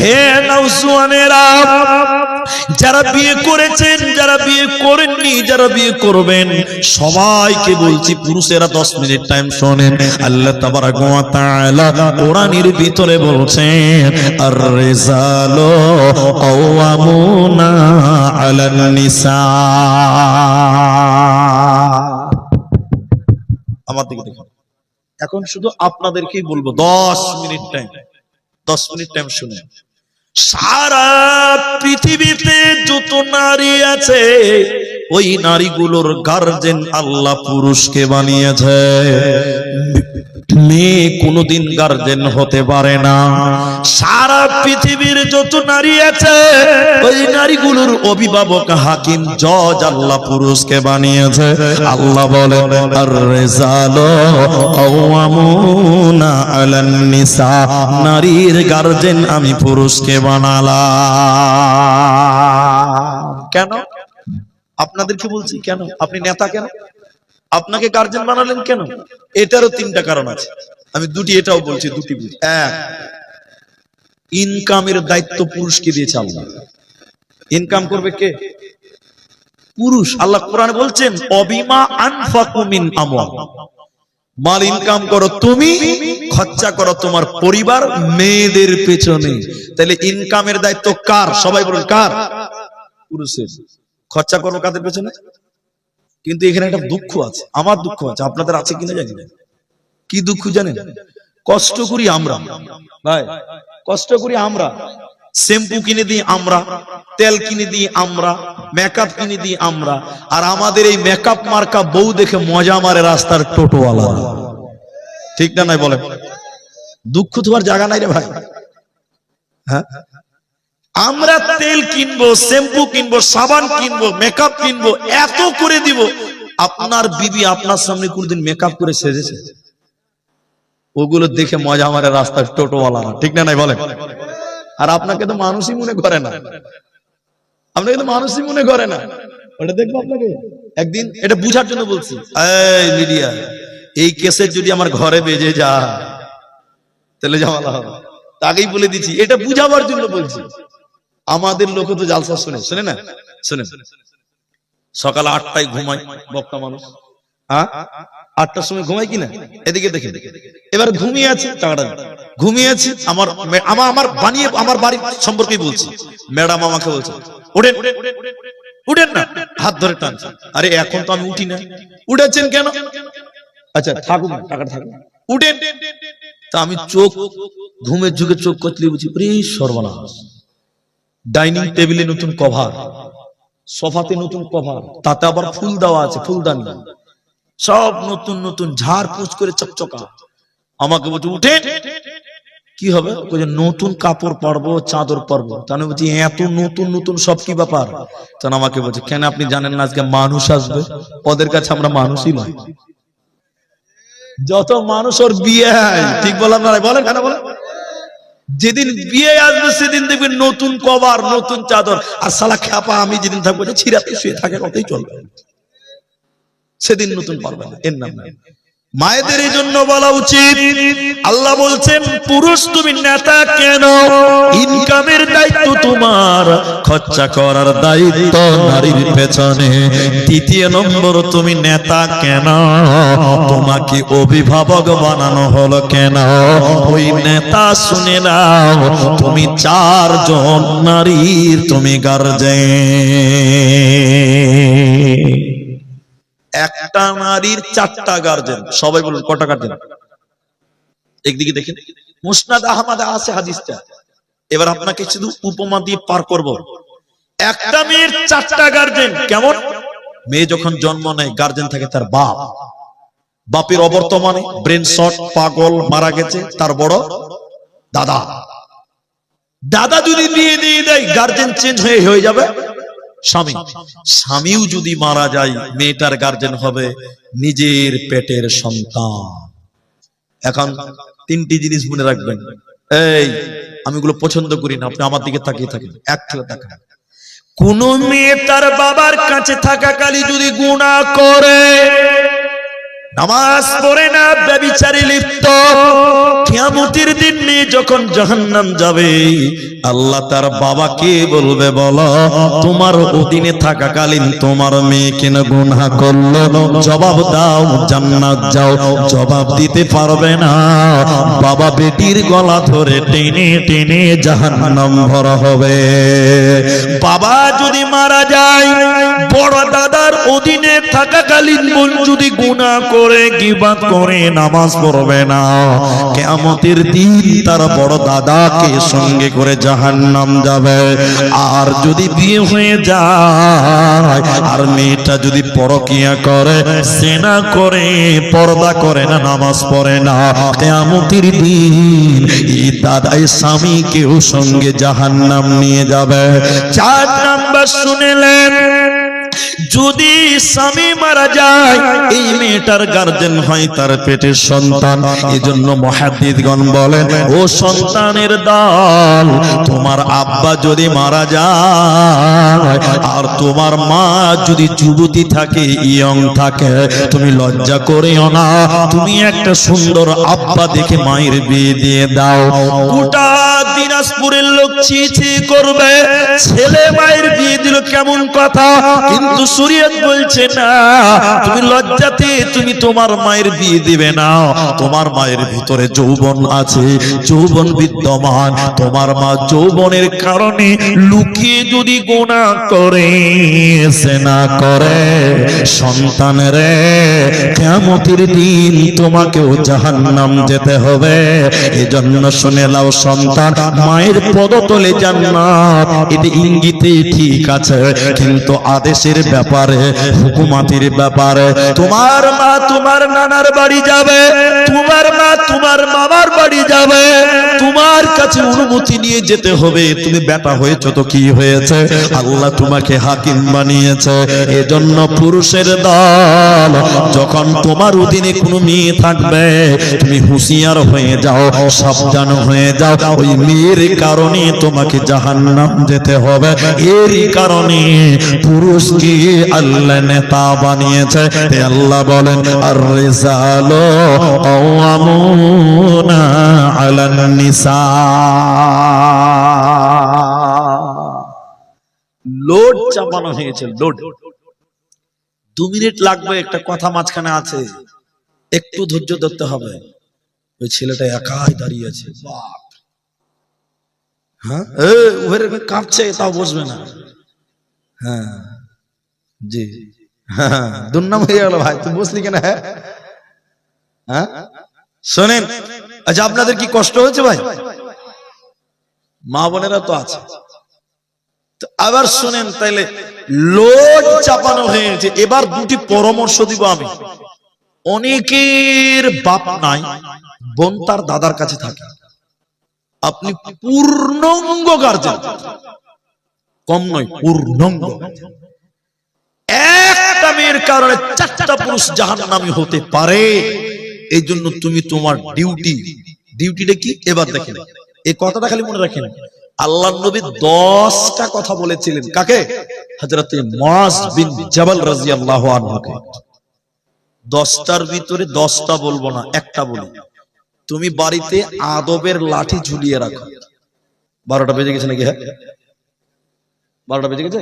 হে নওজোয়ানেরা, যারা বিয়ে করেছেন, যারা বিয়ে করেননি, যারা বিয়ে করবেন, সবাইকে বলছি পুরুষেরা 10 মিনিট টাইম শোনেন। আল্লাহ তাবারাক ওয়া তাআলা কোরআনের ভিতরে বলছেন, আর-রিজালু কাওয়ামুনা আলান নিসা। আমার দিকে দেখুন, এখন শুধু আপনাদেরকেই বলবো 10 মিনিট টাইম, 10 মিনিট টাইম শুনে। সারা পৃথিবীতে যত নারী আছে, ওই নারীগুলোর গার্জেন আল্লাহ পুরুষকে বানিয়েছে। মেয়ে কোনোদিন গার্জেন হতে পারে না। সারা পৃথিবীর যত নারী আছে, ওই নারীগুলোর অভিভাবক, হাকিম, জজ আল্লাহ পুরুষকে বানিয়েছে। আল্লাহ বলেন, আর-রিজালু কাওয়ামুনা আলান নিসা, নারীর গার্জেন আমি পুরুষকে বানালাম। কেন? আপনাদেরকে বলছি কেন? আপনি নেতা কেন? আপনাকে গার্জেন বানালেন কেন? এটারও 3টা কারণ আছে। আমি দুটি এটাও বলছি, দুটি বুঝি। এক, ইনকামের দায়িত্ব পুরুষকে দিয়েছে আল্লাহ। ইনকাম করবে কে? পুরুষ। আল্লাহ কোরআনে বলছেন, অবিমা আনফাকু মিন আমওয়াল, মাল ইনকাম করো তুমি, খরচা করো তোমার পরিবার, মেয়েদের পেছনে। তাহলে ইনকামের দায়িত্ব কার? সবাই বলুন কার? পুরুষের। খরচা করো কাদের পেছনে? কিন্তু এখানে একটা দুঃখ আছে, আমার দুঃখ আছে, আপনাদের আছে কিনা জানি না। কি দুঃখ জানেন? কষ্ট করি আমরা, ভাই কষ্ট করি আমরা। শ্যাম্পু কিনে দিই আমরা, তেল কিনে দিই আমরা, মেকআপ কিনে দিই আমরা। আর আমাদের এই মেকআপ মার্কা বউ দেখে মজা মারে রাস্তার টোটোওয়ালা। ঠিক না নাই বলেন? দুঃখ তোমার জায়গা নাই রে ভাই। হ্যাঁ, আমরা তেল কিনবো, শ্যাম্পু কিনবো, সাবান কিনবো, মেকআপ কিনবো, এত করে দিব। আপনার বিবি আপনার সামনে কোনদিন মেকআপ করে সেজেছে? ওগুলো দেখে মজা মারে রাস্তার টোটোওয়ালা। ঠিক না নাই বলেন? আর আপনাকে তো মানুষই মনে করে না, আপনাকে তো মানুষই মনে করে না। ওটা দেখবো আপনাকে একদিন, এটা বুঝার জন্য বলছি। এই মিডিয়া, এই কেসের যদি আমার ঘরে বেজে যায় তাহলে ঝামেলা হবে। আগেই বলে দিচ্ছি, এটা বুঝাবার জন্য বলছি। আমাদের লোক তো জালসা শুনে, শুনে না? শুনে সকাল 8টায় ঘুমায় বক্তা মানুষ। হ্যাঁ, 8টার সময় ঘুমায় কিনা? এদিকে দেখে এবার ঘুমিয়ে আছে, ঘুমিয়ে আছি। আমার বানিয়ে আমার বাড়ির সম্পর্কেই বলছি। ম্যাডাম আমাকে বলছে, ওঠেন উঠেন না, হাত ধরে টানছে। আরে এখন তো আমি উঠি না। উঠেছেন কেন? আচ্ছা থাকুন, টাকাটা থাকুন, উঠেন। তা আমি চোখ, ঘুমের যুগে চোখ কচলে বুঝি, সর্বনাশ। ডাইনিং টেবিলে নতুন কভার, সোফাতে নতুন কভার, তাতে আবার ফুল দেওয়া আছে, ফুলদানি, সব নতুন নতুন, ঝাড় পুছ করে চকচকা। আমাকে বলছে উঠেন। কি হবে? নতুন কাপড় পরবো, চাদর পরবো। তাহলে বলছি এত নতুন নতুন সব কি ব্যাপার? তখন আমাকে বলছে, কেন আপনি জানেন না আজকে মানুষ আসবে? ওদের কাছে আমরা মানুষই নয়। যত মানুষ ওর বিয়ে হয়, ঠিক বললাম না? বলেন কেন? বলেন, যেদিন বিয়ে আসবে সেদিন দেখবেন নতুন কভার, নতুন চাদর। আর শালা খ্যাপা আমি যেদিন থাকবো ছিড়াতে শুয়ে থাকে, কতই চলবে, সেদিন নতুন পারবে না। এর নাম মায়েদের এই জন্য বলা উচিত। আল্লাহ বলছেন, পুরুষ তুমি নেতা কেন? ইনকামের দায়িত্ব তোমার, খরচা করার দায়িত্ব নারীর পেছনে। দ্বিতীয় নম্বর, তুমি নেতা কেন? তোমাকে অভিভাবক বানানো হলো কেন? ওই নেতা শুনে নাও, তুমি 4 জন নারীর তুমি গার্জেন। একটা নারীর 4টা গার্জেন। সবাই বলুন কটা গার্জেন? একদিকে দেখেন, মুসনাদ আহমদ আছে হাদিসটা। এবার আপনাকে শুধু উপমা দিয়ে পার করব। একটা মেয়ের 4টা গার্জেন। কেমন? মেয়ে যখন জন্ম নেয়, গার্জেন থাকে তার বাপ। বাপের অবর্তমানে ব্রেন শট, পাগল, মারা গেছে তার বড় দাদা। দাদা যদি বিয়ে দিয়ে দেয়, গার্জেন চেঞ্জ হয়ে যাবে স্বামী। স্বামীও যদি মারা যায়, মেয়েটার গার্জেন হবে নিজের পেটের সন্তান। এখন 3টি জিনিস মনে রাখবেন। এই আমি এগুলো পছন্দ করি না, আপনি আমার দিকে তাকিয়ে থাকেন, এক থেকে তাকান। কোন মেয়ে তার বাবার কাছে থাকাকালী যদি গুনাহ করে, নামাজ পড়ে না, ব্যভিচারে লিপ্ত, কিয়ামতের দিন যখন জাহান্নাম যাবে, আল্লাহ তার বাবাকে বলবে, বলো তোমার অধীনে থাকাকালীন তোমার মেয়ে কেন গুনাহ করলো, জবাব দাও, জান্নাত যাও। জবাব দিতে পারবে না। বাবা বেটির গলা ধরে টেনে টেনে জাহান্নাম ভরা হবে। বাবা যদি মারা যায়, বড় দাদার অধীনে থাকাকালীন বোন যদি গুনাহ করে, গীবাত করে, নামাজ পড়বে না, কিয়ামতের দিন তার বড় দাদাকে সঙ্গে করে জাহান্নাম যাবে। আর যদি বিয়ে হয়ে যায়, আর মেয়েটা যদি পরকিয়া করে, জিনা করে, পর্দা করে না, নামাজ পড়ে না, কিয়ামতের দিন এই দাদাই স্বামীকেও সঙ্গে জাহান্নাম নিয়ে যাবে। 4 নাম্বার শুনেলেন, যদি স্বামী মারা যায়, এই মেয়েটার গার্জেন হয় তার পেটের সন্তান। এজন্য মুহাদ্দিসগণ বলেন, ও সন্তানের দল, তোমার আব্বা যদি মারা যায় আর তোমার মা যদি যুবতী থাকে, ইয়ং থাকে, তুমি লজ্জা করিও না, তুমি একটা সুন্দর আব্বা দেখে মায়ের বিয়ে দিয়ে দাও। গোটা দিনাজপুরের লোক ছি ছি করবে, ছেলে মায়ের বিয়ে দিল, কেমন কথা। কিন্তু শরীয়ত বলছে না, তুমি লজ্জাতে তুমি তোমার মায়ের বিয়ে দিবে না। তোমার মায়ের ভিতরে যৌবন আছে, যৌবন বিদ্যমান। তোমার মা যৌবনের কারণে লুকিয়ে যদি গুনাহ করে, জিনা করে, সন্তানের কিয়ামতের দিন তোমাকেও জাহান্নাম যেতে হবে। এজন্য শুনে নাও সন্তান, মায়ের পদতলে জান্নাত, এটা ইঙ্গিতে ঠিক আছে, কিন্তু আদেশের ব্যাপারে, হুকুমাতের ব্যাপারে, তোমার মা তোমার নানার বাড়ি যাবে, তোমার মা তোমার মামার বাড়ি যাবে, তোমার কাছে অনুমতি নিয়ে যেতে হবে। তুমি বেটা হয়েছো তো কি হয়েছে, আল্লাহ তোমাকে হাকিম বানিয়েছে। এজন্য পুরুষের দল, যখন তোমার অধীনে কোনো মেয়ে থাকবে, তুমি হুঁশিয়ার হয়ে যাও, সাবধান হয়ে যাও। ওই মেয়ের কারণে তোমাকে জাহান্নাম যেতে হবে। এরই কারণে পুরুষকে আল্লাহ নেতা বানিয়েছে। আল্লাহ বলেন, আর রিজালু কাওয়ামুনা আলান নিসা। লোড চাপানো হয়েছে, লোড। 2 মিনিট লাগবে, একটা কথা মাঝখানে আছে, একটু ধৈর্য ধরতে হবে। ওই ছেলেটা একাই দাঁড়িয়ে আছে, বাপ, হ্যাঁ, কাঁপছে, তাও বসবে না। হ্যাঁ জি, হ্যাঁ, দুর্নাম হয়ে গেল ভাই, তুই বসলি কেন? হ্যাঁ, শোনেন, আচ্ছা আপনাদের কি কষ্ট হয়েছে ভাই? মা বোনেরা তো আছে, তো আবার শুনেন, তাইলে লোড চাপানো হয়েছে। এবার 2টি পরামর্শ দিব আমি। অনেকের বাপ নাই, বোন তার দাদার কাছে থাকে, আপনি পূর্ণাঙ্গ গার্জেন, কম নয়, পূর্ণাঙ্গ। একটা মেয়ের কারণে 4টা পুরুষ জাহান্নামী হতে পারে। এই জন্য তুমি তোমার ডিউটিটা কি এবার দেখেন। এই কথাটা খালি মনে রাখেন, আল্লাহর নবী 10টা কথা বলেছিলেন। কাকে? হযরত মুআজ বিন জাবাল রাদিয়াল্লাহু আনহুকে। 10টার ভিতরে 10টা বলবো না, একটা বলি। তুমি বাড়িতে আদবের লাঠি ঝুলিয়ে রাখো। 12টা বেজে গেছে নাকি? হ্যাঁ, 12টা বেজে গেছে।